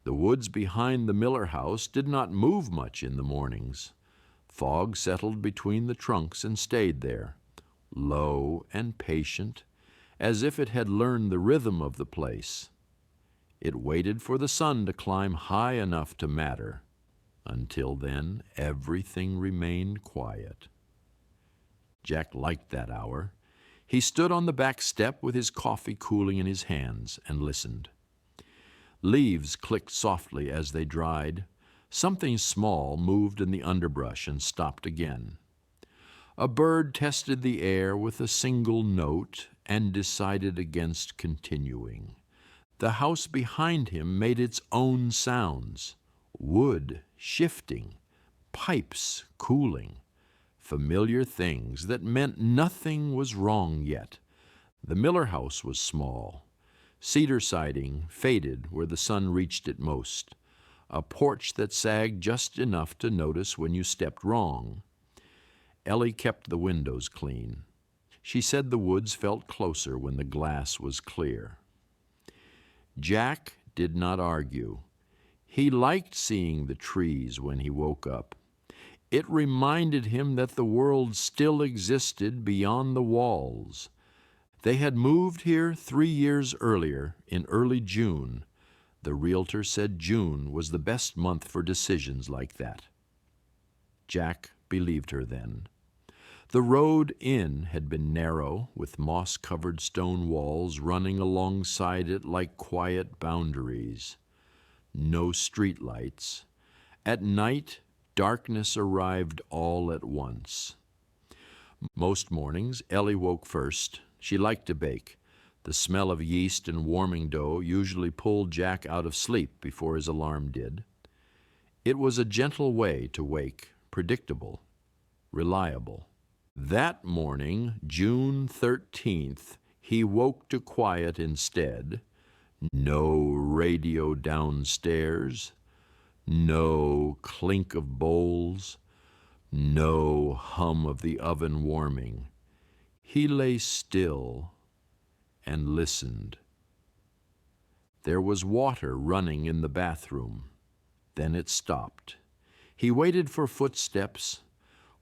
The woods behind the Miller house did not move much in the mornings. Fog settled between the trunks and stayed there, low and patient, as if it had learned the rhythm of the place. It waited for the sun to climb high enough to matter. Until then, everything remained quiet. Jack liked that hour. He stood on the back step with his coffee cooling in his hands and listened. Leaves clicked softly as they dried. Something small moved in the underbrush and stopped again. A bird tested the air with a single note and decided against continuing. The house behind him made its own sounds, wood shifting, pipes cooling, familiar things that meant nothing was wrong yet. The Miller house was small. Cedar siding faded where the sun reached it most, a porch that sagged just enough to notice when you stepped wrong. Ellie kept the windows clean. She said the woods felt closer when the glass was clear. Jack did not argue. He liked seeing the trees when he woke up. It reminded him that the world still existed beyond the walls. They had moved here 3 years earlier, in early June. The realtor said June was the best month for decisions like that. Jack believed her then. The road in had been narrow, with moss-covered stone walls running alongside it like quiet boundaries. No street lights. At night, darkness arrived all at once. Most mornings, Ellie woke first. She liked to bake. The smell of yeast and warming dough usually pulled Jack out of sleep before his alarm did. It was a gentle way to wake, predictable, reliable. That morning, June 13th, he woke to quiet instead. No radio downstairs, no clink of bowls, no hum of the oven warming. He lay still and listened. There was water running in the bathroom. Then it stopped. He waited for footsteps.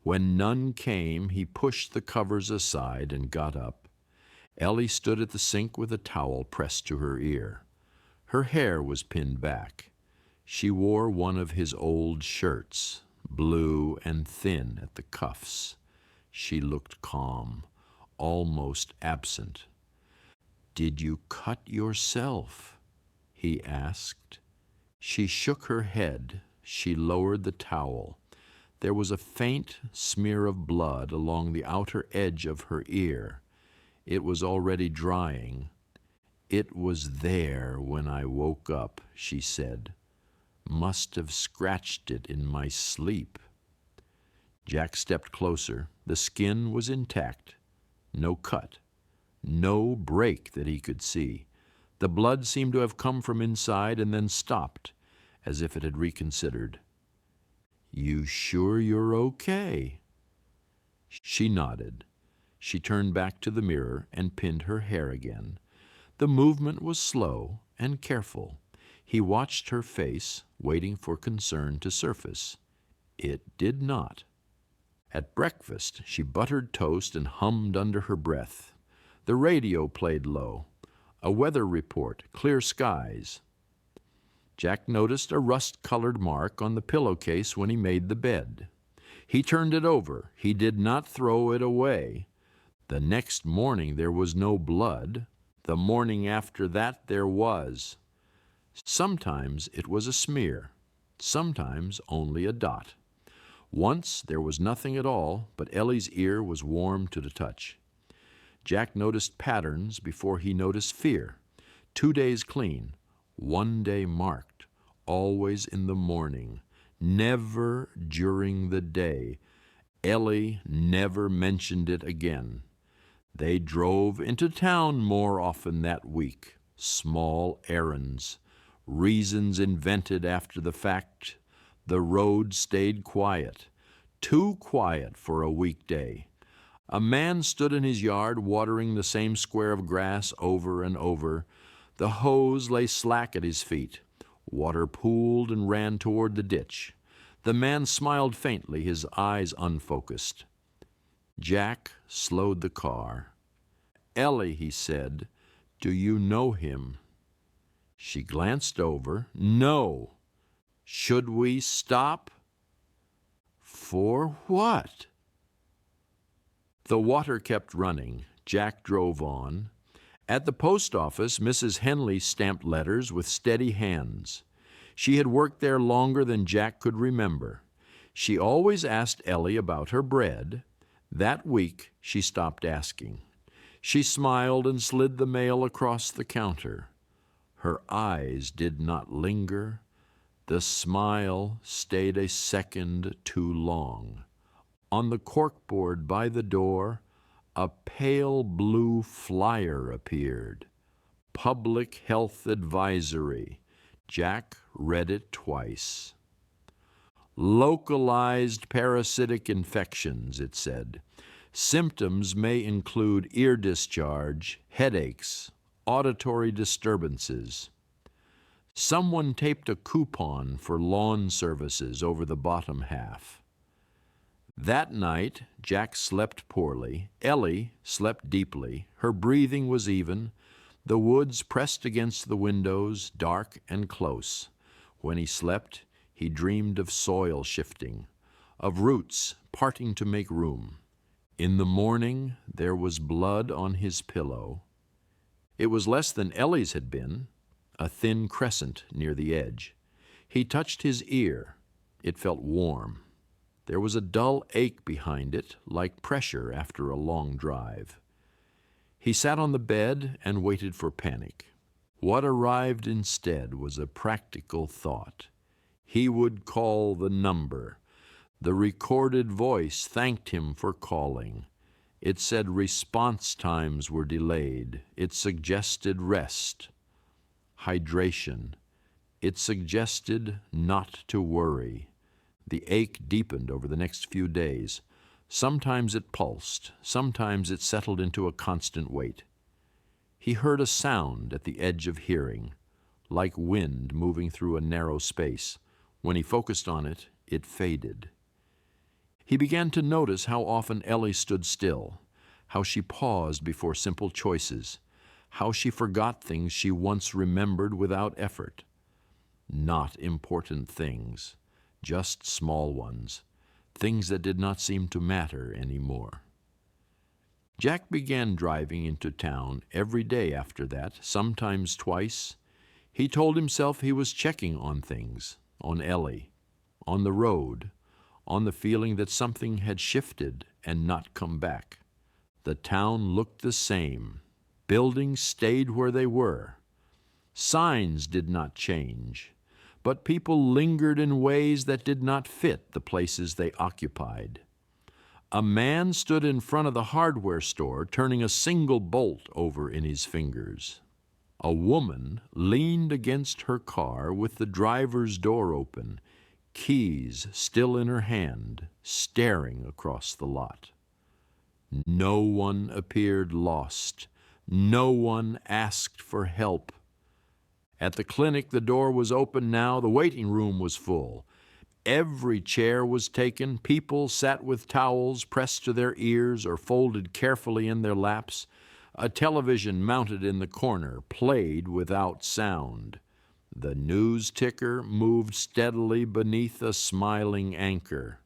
When none came, he pushed the covers aside and got up. Ellie stood at the sink with a towel pressed to her ear. Her hair was pinned back. She wore one of his old shirts, blue and thin at the cuffs. She looked calm, almost absent. "Did you cut yourself?" he asked. She shook her head. She lowered the towel. There was a faint smear of blood along the outer edge of her ear. It was already drying. "It was there when I woke up," she said. "Must have scratched it in my sleep." Jack stepped closer. The skin was intact. No cut. No break that he could see. The blood seemed to have come from inside and then stopped, as if it had reconsidered. "You sure you're okay?" She nodded. She turned back to the mirror and pinned her hair again. The movement was slow and careful. He watched her face, waiting for concern to surface. It did not. At breakfast, she buttered toast and hummed under her breath. The radio played low. A weather report, clear skies. Jack noticed a rust-colored mark on the pillowcase when he made the bed. He turned it over. He did not throw it away. The next morning there was no blood. The morning after that there was. Sometimes it was a smear, sometimes only a dot. Once there was nothing at all, but Ellie's ear was warm to the touch. Jack noticed patterns before he noticed fear. 2 days clean, 1 day marked, always in the morning, never during the day. Ellie never mentioned it again. They drove into town more often that week. Small errands, reasons invented after the fact. The road stayed quiet, too quiet for a weekday. A man stood in his yard watering the same square of grass over and over. The hose lay slack at his feet. Water pooled and ran toward the ditch. The man smiled faintly, his eyes unfocused. Jack slowed the car. "Ellie," he said, "do you know him?" She glanced over. "No." "Should we stop?" "For what?" The water kept running. Jack drove on. At the post office, Mrs. Henley stamped letters with steady hands. She had worked there longer than Jack could remember. She always asked Ellie about her bread. That week, she stopped asking. She smiled and slid the mail across the counter. Her eyes did not linger. The smile stayed a second too long. On the corkboard by the door, a pale blue flyer appeared. Public Health Advisory. Jack read it twice. Localized parasitic infections, it said. Symptoms may include ear discharge, headaches, auditory disturbances. Someone taped a coupon for lawn services over the bottom half. That night, Jack slept poorly. Ellie slept deeply. Her breathing was even. The woods pressed against the windows, dark and close. When he slept, he dreamed of soil shifting, of roots parting to make room. In the morning, there was blood on his pillow. It was less than Ellie's had been, a thin crescent near the edge. He touched his ear. It felt warm. There was a dull ache behind it, like pressure after a long drive. He sat on the bed and waited for panic. What arrived instead was a practical thought. He would call the number. The recorded voice thanked him for calling. It said response times were delayed. It suggested rest, hydration. It suggested not to worry. The ache deepened over the next few days. Sometimes it pulsed. Sometimes it settled into a constant weight. He heard a sound at the edge of hearing, like wind moving through a narrow space. When he focused on it, it faded. He began to notice how often Ellie stood still, how she paused before simple choices, how she forgot things she once remembered without effort. Not important things, just small ones, things that did not seem to matter anymore. Jack began driving into town every day after that, sometimes twice. He told himself he was checking on things, on Ellie, on the road, on the feeling that something had shifted and not come back. The town looked the same. Buildings stayed where they were. Signs did not change, but people lingered in ways that did not fit the places they occupied. A man stood in front of the hardware store, turning a single bolt over in his fingers. A woman leaned against her car with the driver's door open, keys still in her hand, staring across the lot. No one appeared lost. No one asked for help. At the clinic, the door was open now. The waiting room was full. Every chair was taken. People sat with towels pressed to their ears or folded carefully in their laps. A television mounted in the corner played without sound. The news ticker moved steadily beneath a smiling anchor.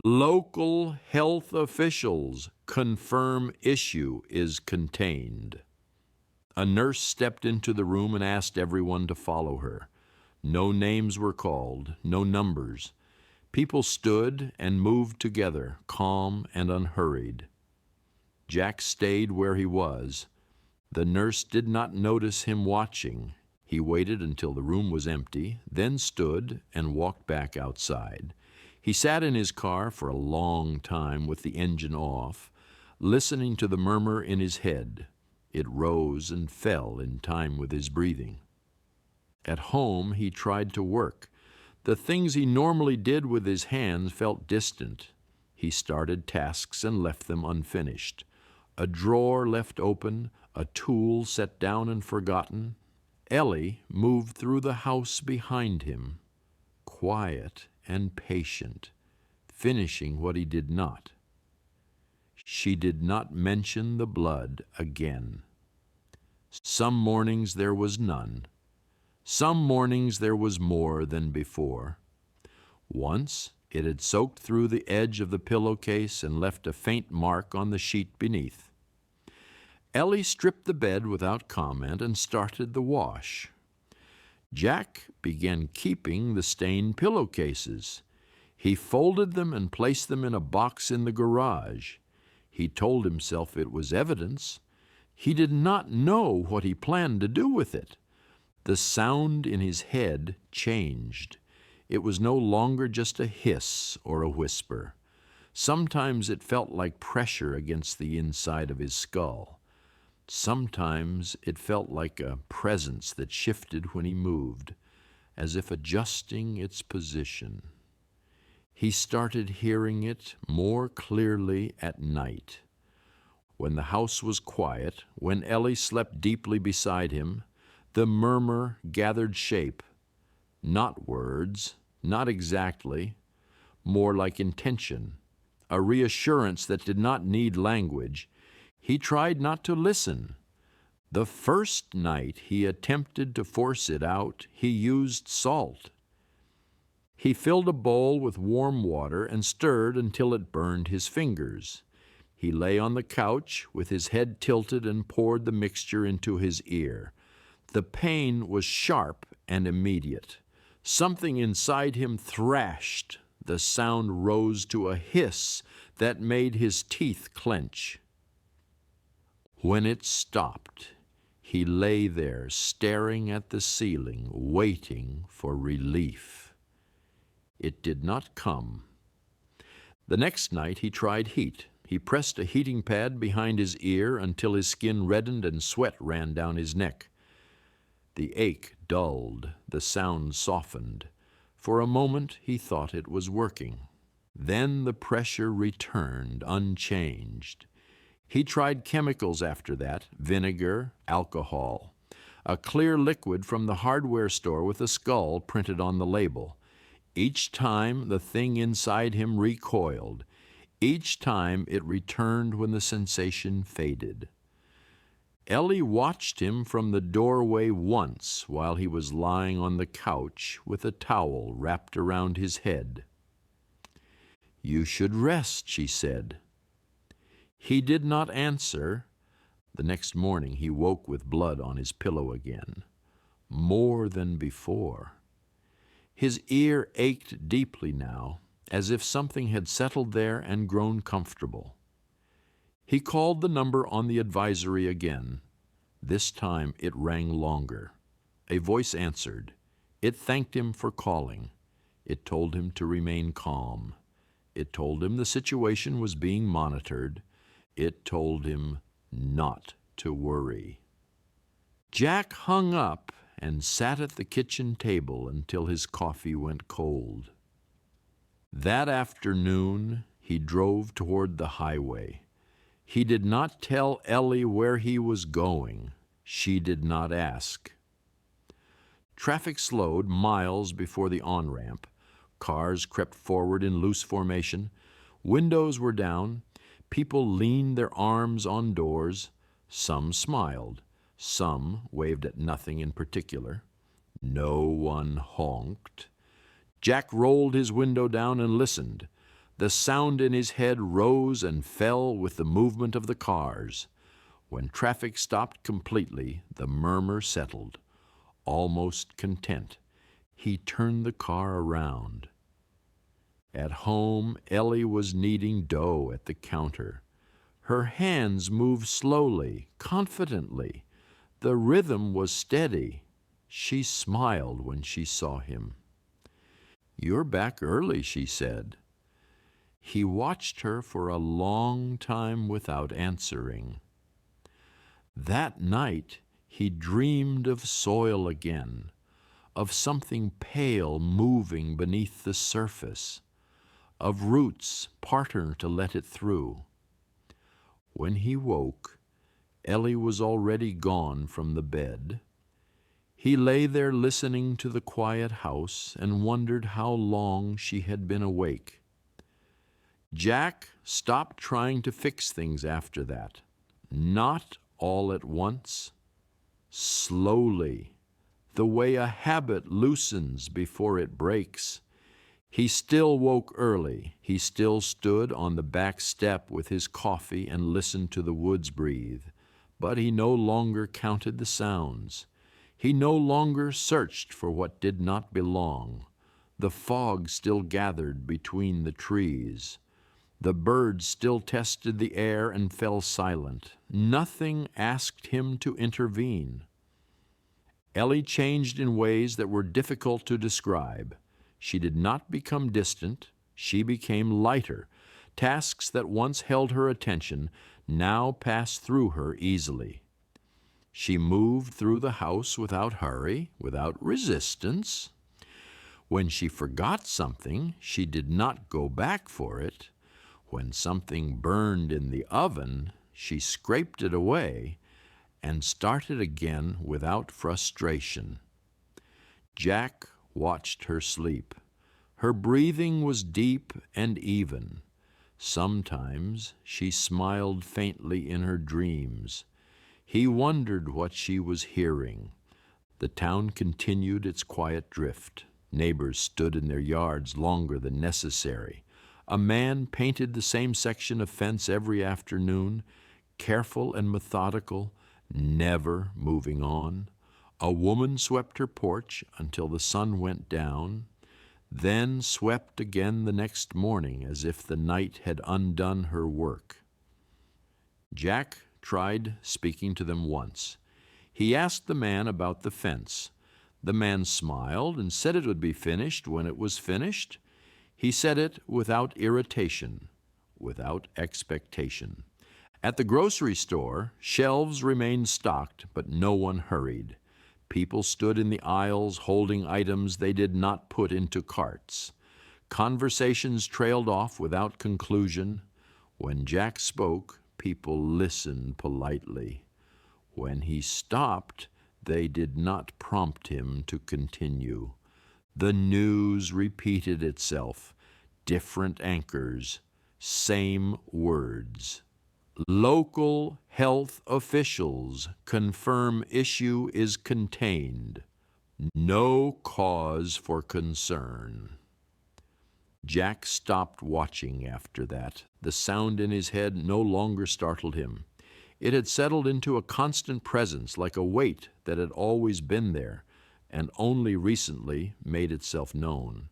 Local health officials confirm issue is contained. A nurse stepped into the room and asked everyone to follow her. No names were called, no numbers. People stood and moved together, calm and unhurried. Jack stayed where he was. The nurse did not notice him watching. He waited until the room was empty, then stood and walked back outside. He sat in his car for a long time with the engine off, listening to the murmur in his head. It rose and fell in time with his breathing. At home, he tried to work. The things he normally did with his hands felt distant. He started tasks and left them unfinished. A drawer left open, a tool set down and forgotten. Ellie moved through the house behind him, quiet and patient, finishing what he did not. She did not mention the blood again. Some mornings there was none. Some mornings there was more than before. Once it had soaked through the edge of the pillowcase and left a faint mark on the sheet beneath. Ellie stripped the bed without comment and started the wash. Jack began keeping the stained pillowcases. He folded them and placed them in a box in the garage. He told himself it was evidence. He did not know what he planned to do with it. The sound in his head changed. It was no longer just a hiss or a whisper. Sometimes it felt like pressure against the inside of his skull. Sometimes it felt like a presence that shifted when he moved, as if adjusting its position. He started hearing it more clearly at night. When the house was quiet, when Ellie slept deeply beside him, the murmur gathered shape. Not words, not exactly, more like intention, a reassurance that did not need language. He tried not to listen. The first night he attempted to force it out, he used salt. He filled a bowl with warm water and stirred until it burned his fingers. He lay on the couch with his head tilted and poured the mixture into his ear. The pain was sharp and immediate. Something inside him thrashed. The sound rose to a hiss that made his teeth clench. When it stopped, he lay there staring at the ceiling, waiting for relief. It did not come. The next night he tried heat. He pressed a heating pad behind his ear until his skin reddened and sweat ran down his neck. The ache dulled, the sound softened. For a moment he thought it was working. Then the pressure returned unchanged. He tried chemicals after that, vinegar, alcohol, a clear liquid from the hardware store with a skull printed on the label. Each time the thing inside him recoiled. Each time it returned when the sensation faded. Ellie watched him from the doorway once while he was lying on the couch with a towel wrapped around his head. "You should rest," she said. He did not answer. The next morning he woke with blood on his pillow again, more than before. His ear ached deeply now, as if something had settled there and grown comfortable. He called the number on the advisory again. This time it rang longer. A voice answered. It thanked him for calling. It told him to remain calm. It told him the situation was being monitored. It told him not to worry. Jack hung up and sat at the kitchen table until his coffee went cold. That afternoon, he drove toward the highway. He did not tell Ellie where he was going. She did not ask. Traffic slowed miles before the on-ramp. Cars crept forward in loose formation. Windows were down. People leaned their arms on doors. Some smiled. Some waved at nothing in particular. No one honked. Jack rolled his window down and listened. The sound in his head rose and fell with the movement of the cars. When traffic stopped completely, the murmur settled. Almost content, he turned the car around. At home, Ellie was kneading dough at the counter. Her hands moved slowly, confidently. The rhythm was steady. She smiled when she saw him. "You're back early," she said. He watched her for a long time without answering. That night, he dreamed of soil again, of something pale moving beneath the surface, of roots parting to let it through. When he woke, Ellie was already gone from the bed. He lay there listening to the quiet house and wondered how long she had been awake. Jack stopped trying to fix things after that. Not all at once. Slowly, the way a habit loosens before it breaks. He still woke early. He still stood on the back step with his coffee and listened to the woods breathe. But he no longer counted the sounds. He no longer searched for what did not belong. The fog still gathered between the trees. The birds still tested the air and fell silent. Nothing asked him to intervene. Ellie changed in ways that were difficult to describe. She did not become distant. She became lighter. Tasks that once held her attention now passed through her easily. She moved through the house without hurry, without resistance. When she forgot something, she did not go back for it. When something burned in the oven, she scraped it away and started again without frustration. Jack watched her sleep. Her breathing was deep and even. Sometimes she smiled faintly in her dreams. He wondered what she was hearing. The town continued its quiet drift. Neighbors stood in their yards longer than necessary. A man painted the same section of fence every afternoon, careful and methodical, never moving on. A woman swept her porch until the sun went down, then swept again the next morning as if the night had undone her work. Jack tried speaking to them once. He asked the man about the fence. The man smiled and said it would be finished when it was finished. He said it without irritation, without expectation. At the grocery store, shelves remained stocked, but no one hurried. People stood in the aisles holding items they did not put into carts. Conversations trailed off without conclusion. When Jack spoke, people listened politely. When he stopped, they did not prompt him to continue. The news repeated itself. Different anchors, same words. Local health officials confirm issue is contained. No cause for concern. Jack stopped watching after that. The sound in his head no longer startled him. It had settled into a constant presence, like a weight that had always been there and only recently made itself known.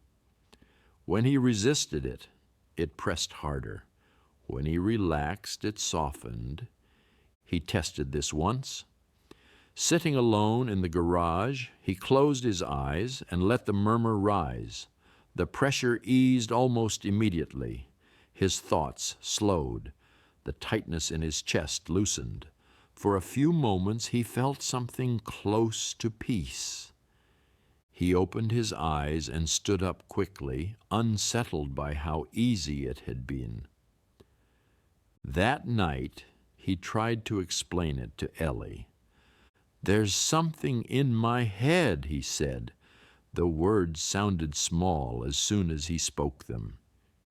When he resisted it, it pressed harder. When he relaxed, it softened. He tested this once. Sitting alone in the garage, he closed his eyes and let the murmur rise. The pressure eased almost immediately. His thoughts slowed. The tightness in his chest loosened. For a few moments he felt something close to peace. He opened his eyes and stood up quickly, unsettled by how easy it had been. That night, he tried to explain it to Ellie. "There's something in my head," he said. The words sounded small as soon as he spoke them.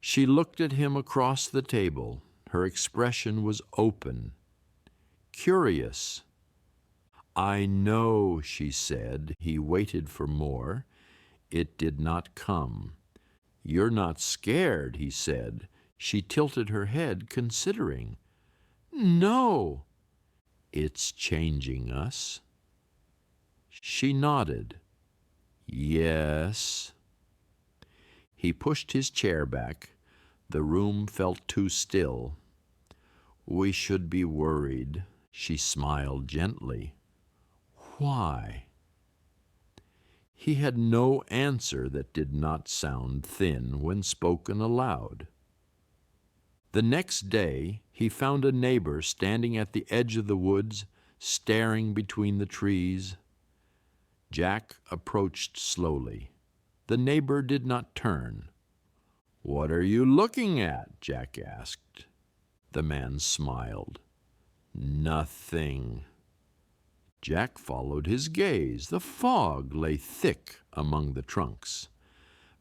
She looked at him across the table. Her expression was open, curious. "I know," she said. He waited for more. It did not come. "You're not scared," he said. She tilted her head, considering. "No." "It's changing us." She nodded. "Yes." He pushed his chair back. The room felt too still. "We should be worried." She smiled gently. "Why?" He had no answer that did not sound thin when spoken aloud. The next day, he found a neighbor standing at the edge of the woods, staring between the trees. Jack approached slowly. The neighbor did not turn. "What are you looking at?" Jack asked. The man smiled. "Nothing." Jack followed his gaze. The fog lay thick among the trunks.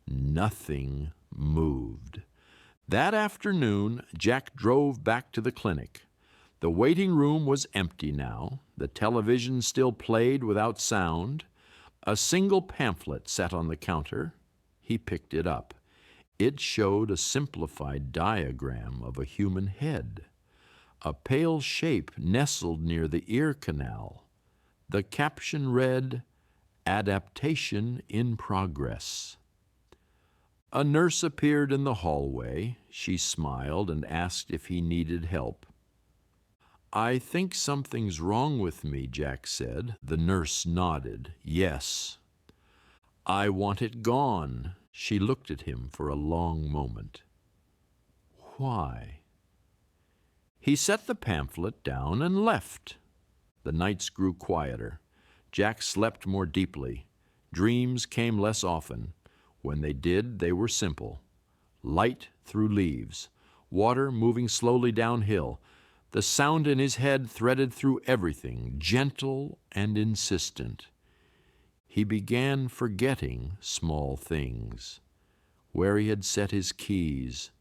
Nothing moved. That afternoon, Jack drove back to the clinic. The waiting room was empty now. The television still played without sound. A single pamphlet sat on the counter. He picked it up. It showed a simplified diagram of a human head. A pale shape nestled near the ear canal. The caption read, "Adaptation in progress." A nurse appeared in the hallway. She smiled and asked if he needed help. "I think something's wrong with me," Jack said. The nurse nodded. "Yes." "I want it gone." She looked at him for a long moment. "Why?" He set the pamphlet down and left. The nights grew quieter. Jack slept more deeply. Dreams came less often. When they did, they were simple. Light through leaves, water moving slowly downhill. The sound in his head threaded through everything, gentle and insistent. He began forgetting small things, where he had set his keys,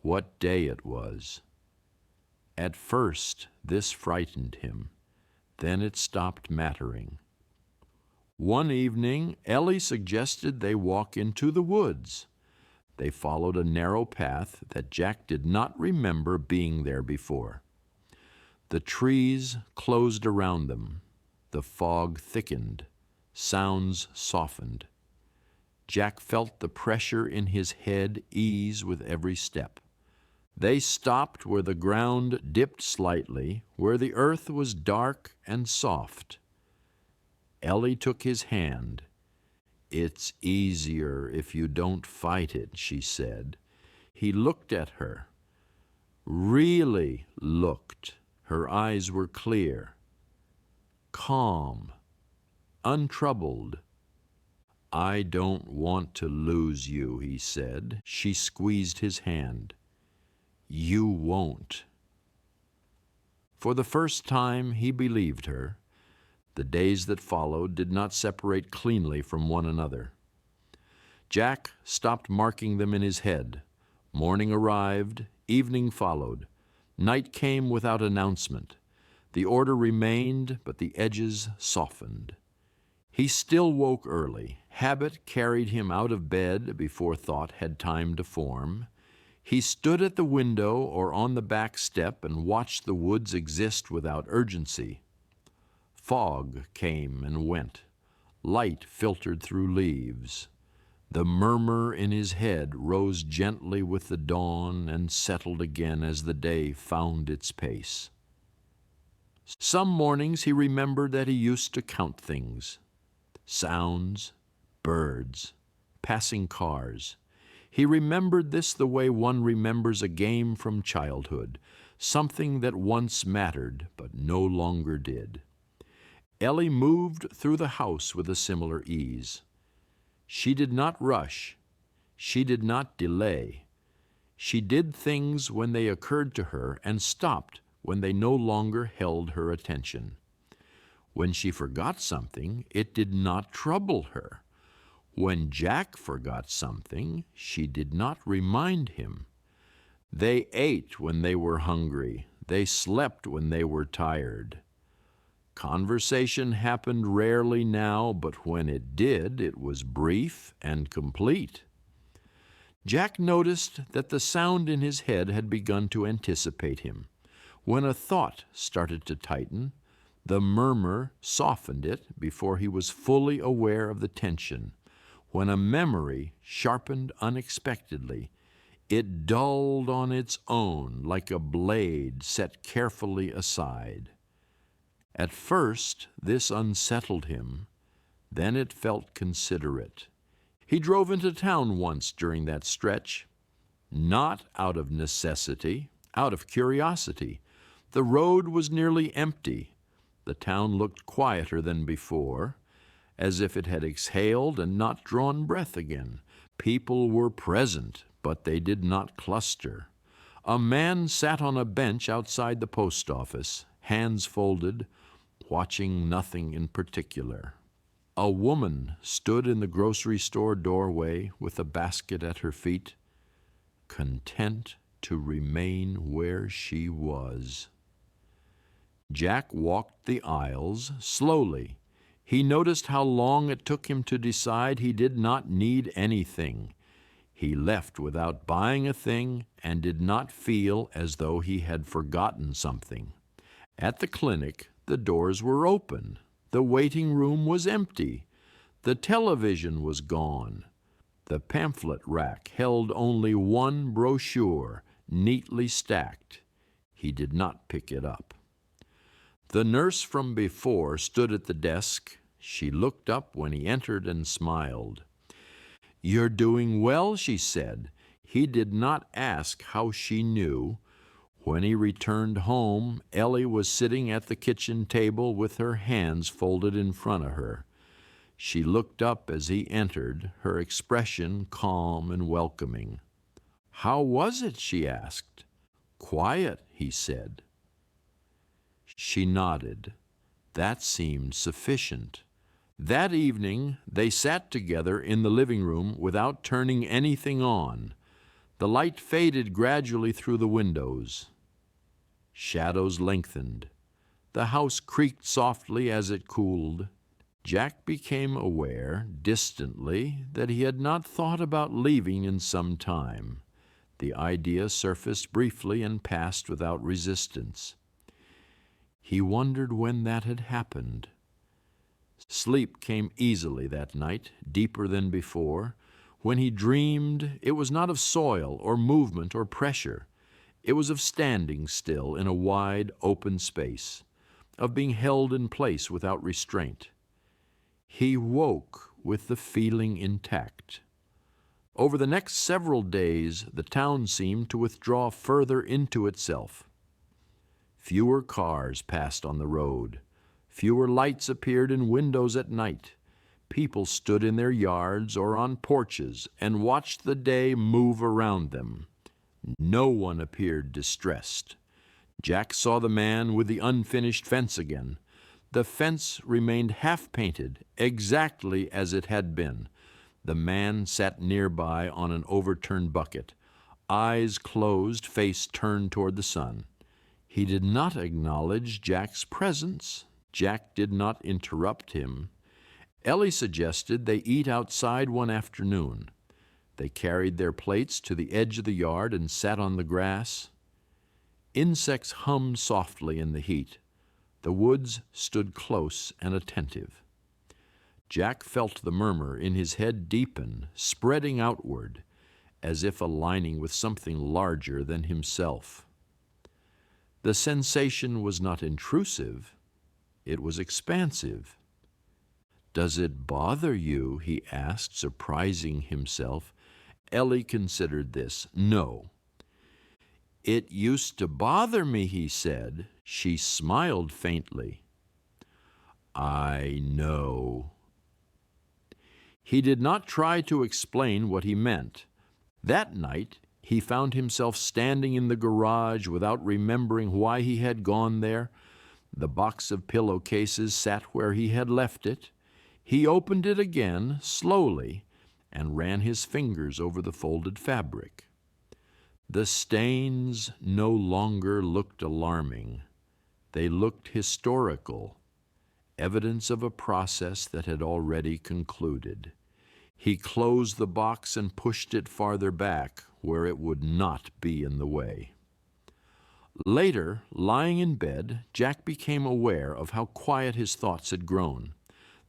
what day it was. At first, this frightened him. Then it stopped mattering. One evening, Ellie suggested they walk into the woods. They followed a narrow path that Jack did not remember being there before. The trees closed around them. The fog thickened. Sounds softened. Jack felt the pressure in his head ease with every step. They stopped where the ground dipped slightly, where the earth was dark and soft. Ellie took his hand. "It's easier if you don't fight it," she said. He looked at her. Really looked. Her eyes were clear, calm, untroubled. "I don't want to lose you," he said. She squeezed his hand. "You won't." For the first time, he believed her. The days that followed did not separate cleanly from one another. Jack stopped marking them in his head. Morning arrived, evening followed. Night came without announcement. The order remained, but the edges softened. He still woke early. Habit carried him out of bed before thought had time to form. He stood at the window or on the back step and watched the woods exist without urgency. Fog came and went. Light filtered through leaves. The murmur in his head rose gently with the dawn and settled again as the day found its pace. Some mornings he remembered that he used to count things. Sounds, birds, passing cars. He remembered this the way one remembers a game from childhood, something that once mattered but no longer did. Ellie moved through the house with a similar ease. She did not rush. She did not delay. She did things when they occurred to her and stopped when they no longer held her attention. When she forgot something, it did not trouble her. When Jack forgot something, she did not remind him. They ate when they were hungry. They slept when they were tired. Conversation happened rarely now, but when it did, it was brief and complete. Jack noticed that the sound in his head had begun to anticipate him. When a thought started to tighten, the murmur softened it before he was fully aware of the tension. When a memory sharpened unexpectedly, it dulled on its own like a blade set carefully aside. At first, this unsettled him. Then it felt considerate. He drove into town once during that stretch, not out of necessity, out of curiosity. The road was nearly empty. The town looked quieter than before, as if it had exhaled and not drawn breath again. People were present, but they did not cluster. A man sat on a bench outside the post office, hands folded, watching nothing in particular. A woman stood in the grocery store doorway with a basket at her feet, content to remain where she was. Jack walked the aisles slowly. He noticed how long it took him to decide he did not need anything. He left without buying a thing and did not feel as though he had forgotten something. At the clinic, the doors were open. The waiting room was empty. The television was gone. The pamphlet rack held only one brochure, neatly stacked. He did not pick it up. The nurse from before stood at the desk. She looked up when he entered and smiled. "You're doing well," she said. He did not ask how she knew. When he returned home, Ellie was sitting at the kitchen table with her hands folded in front of her. She looked up as he entered, her expression calm and welcoming. "How was it?" she asked. "Quiet," he said. She nodded. That seemed sufficient. That evening, they sat together in the living room without turning anything on. The light faded gradually through the windows. Shadows lengthened. The house creaked softly as it cooled. Jack became aware, distantly, that he had not thought about leaving in some time. The idea surfaced briefly and passed without resistance. He wondered when that had happened. Sleep came easily that night, deeper than before. When he dreamed, it was not of soil or movement or pressure. It was of standing still in a wide, open space, of being held in place without restraint. He woke with the feeling intact. Over the next several days, the town seemed to withdraw further into itself. Fewer cars passed on the road. Fewer lights appeared in windows at night. People stood in their yards or on porches and watched the day move around them. No one appeared distressed. Jack saw the man with the unfinished fence again. The fence remained half-painted, exactly as it had been. The man sat nearby on an overturned bucket, eyes closed, face turned toward the sun. He did not acknowledge Jack's presence. Jack did not interrupt him. Ellie suggested they eat outside one afternoon. They carried their plates to the edge of the yard and sat on the grass. Insects hummed softly in the heat. The woods stood close and attentive. Jack felt the murmur in his head deepen, spreading outward, as if aligning with something larger than himself. The sensation was not intrusive. It was expansive. "Does it bother you?" he asked, surprising himself. Ellie considered this. "No." "It used to bother me," he said. She smiled faintly. "I know." He did not try to explain what he meant. That night, he found himself standing in the garage without remembering why he had gone there. The box of pillowcases sat where he had left it. He opened it again, slowly, and ran his fingers over the folded fabric. The stains no longer looked alarming. They looked historical, evidence of a process that had already concluded. He closed the box and pushed it farther back, where it would not be in the way. Later, lying in bed, Jack became aware of how quiet his thoughts had grown.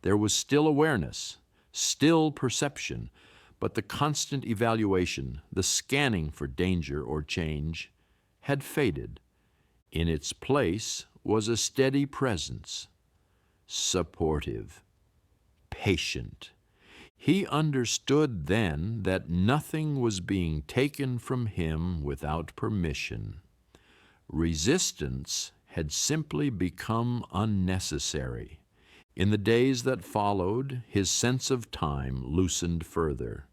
There was still awareness, still perception, but the constant evaluation, the scanning for danger or change, had faded. In its place was a steady presence, supportive, patient. He understood then that nothing was being taken from him without permission. Resistance had simply become unnecessary. In the days that followed, his sense of time loosened further.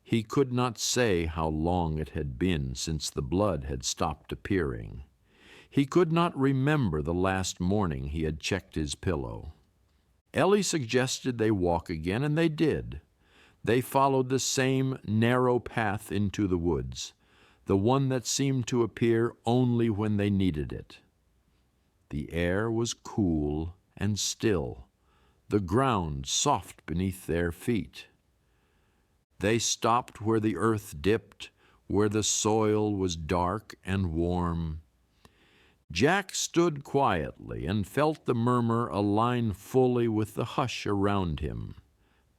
He could not say how long it had been since the blood had stopped appearing. He could not remember the last morning he had checked his pillow. Ellie suggested they walk again, and they did. They followed the same narrow path into the woods, the one that seemed to appear only when they needed it. The air was cool and still, the ground soft beneath their feet. They stopped where the earth dipped, where the soil was dark and warm. Jack stood quietly and felt the murmur align fully with the hush around him.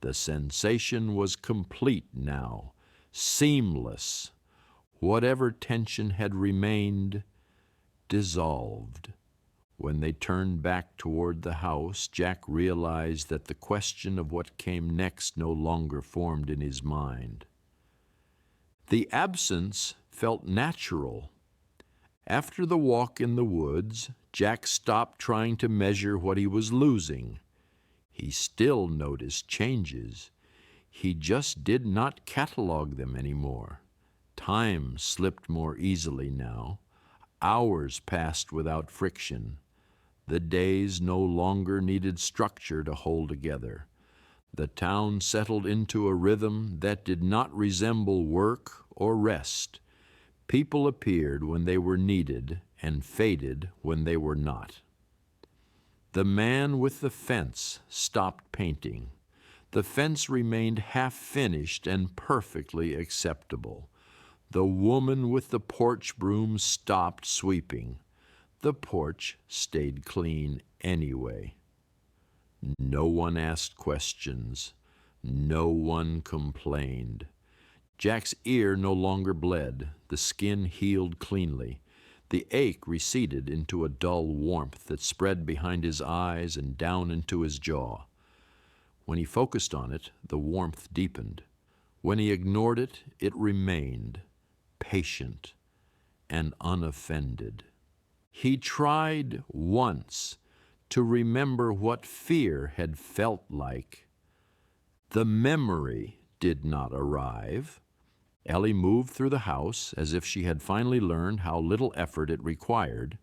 The sensation was complete now, seamless. Whatever tension had remained dissolved. When they turned back toward the house, Jack realized that the question of what came next no longer formed in his mind. The absence felt natural. After the walk in the woods, Jack stopped trying to measure what he was losing. He still noticed changes. He just did not catalog them anymore. Time slipped more easily now. Hours passed without friction. The days no longer needed structure to hold together. The town settled into a rhythm that did not resemble work or rest. People appeared when they were needed and faded when they were not. The man with the fence stopped painting. The fence remained half-finished and perfectly acceptable. The woman with the porch broom stopped sweeping. The porch stayed clean anyway. No one asked questions. No one complained. Jack's ear no longer bled. The skin healed cleanly. The ache receded into a dull warmth that spread behind his eyes and down into his jaw. When he focused on it, the warmth deepened. When he ignored it, it remained, patient and unoffended. He tried once to remember what fear had felt like. The memory did not arrive. Ellie moved through the house as if she had finally learned how little effort it required.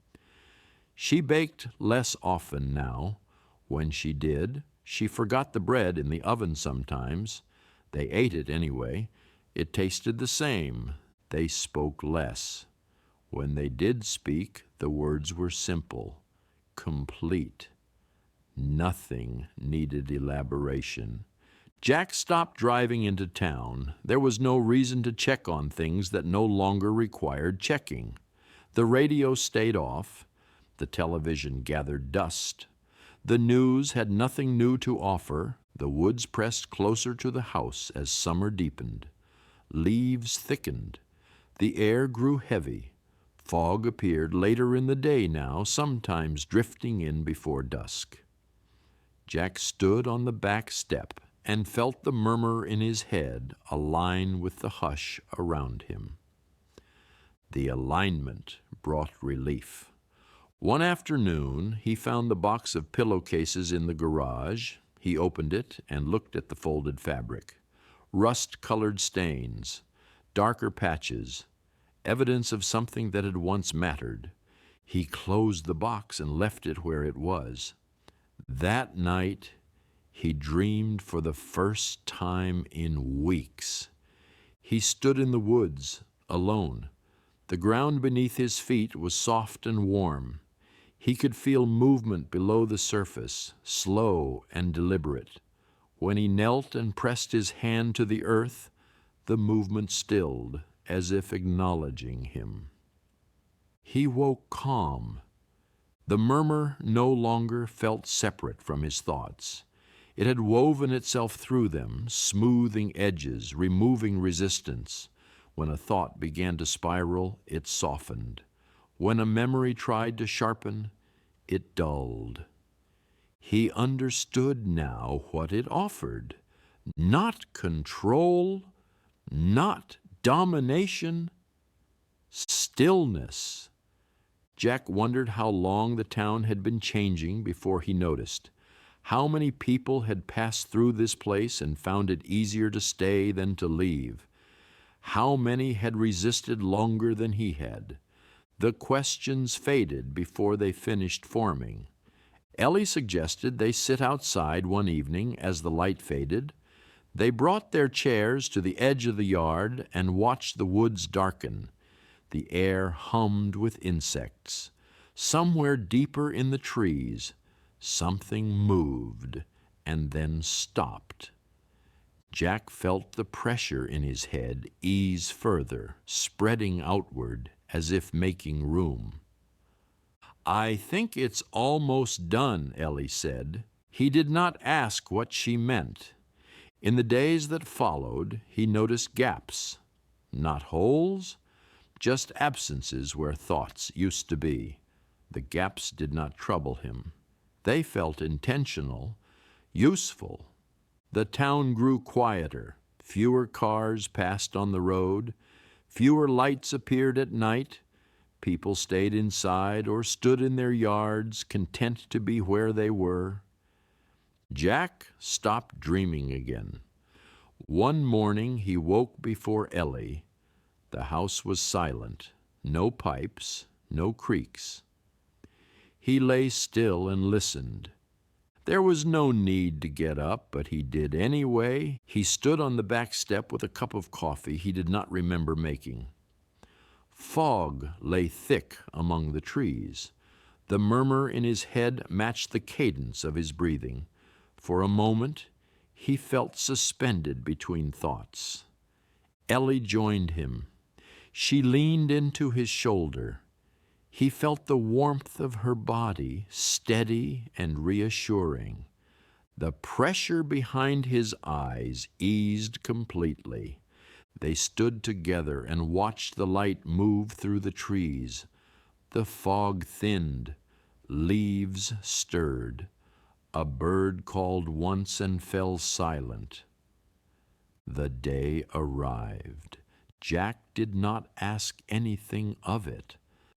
She baked less often now. When she did, she forgot the bread in the oven sometimes. They ate it anyway. It tasted the same. They spoke less. When they did speak, the words were simple, complete. Nothing needed elaboration. Jack stopped driving into town. There was no reason to check on things that no longer required checking. The radio stayed off. The television gathered dust. The news had nothing new to offer. The woods pressed closer to the house as summer deepened. Leaves thickened. The air grew heavy. Fog appeared later in the day now, sometimes drifting in before dusk. Jack stood on the back step and felt the murmur in his head align with the hush around him. The alignment brought relief. One afternoon, he found the box of pillowcases in the garage. He opened it and looked at the folded fabric. Rust-colored stains, darker patches, evidence of something that had once mattered. He closed the box and left it where it was. That night, he dreamed for the first time in weeks. He stood in the woods, alone. The ground beneath his feet was soft and warm. He could feel movement below the surface, slow and deliberate. When he knelt and pressed his hand to the earth, the movement stilled, as if acknowledging him. He woke calm. The murmur no longer felt separate from his thoughts. It had woven itself through them, smoothing edges, removing resistance. When a thought began to spiral, it softened. When a memory tried to sharpen, it dulled. He understood now what it offered. Not control, not domination, stillness. Jack wondered how long the town had been changing before he noticed. How many people had passed through this place and found it easier to stay than to leave? How many had resisted longer than he had? The questions faded before they finished forming. Ellie suggested they sit outside one evening as the light faded. They brought their chairs to the edge of the yard and watched the woods darken. The air hummed with insects. Somewhere deeper in the trees, something moved and then stopped. Jack felt the pressure in his head ease further, spreading outward as if making room. "I think it's almost done," Ellie said. He did not ask what she meant. In the days that followed, he noticed gaps, not holes, just absences where thoughts used to be. The gaps did not trouble him. They felt intentional, useful. The town grew quieter. Fewer cars passed on the road. Fewer lights appeared at night. People stayed inside or stood in their yards, content to be where they were. Jack stopped dreaming again. One morning he woke before Ellie. The house was silent, no pipes, no creaks. He lay still and listened. There was no need to get up, but he did anyway. He stood on the back step with a cup of coffee he did not remember making. Fog lay thick among the trees. The murmur in his head matched the cadence of his breathing. For a moment, he felt suspended between thoughts. Ellie joined him. She leaned into his shoulder. He felt the warmth of her body, steady and reassuring. The pressure behind his eyes eased completely. They stood together and watched the light move through the trees. The fog thinned. Leaves stirred. A bird called once and fell silent. The day arrived. Jack did not ask anything of it.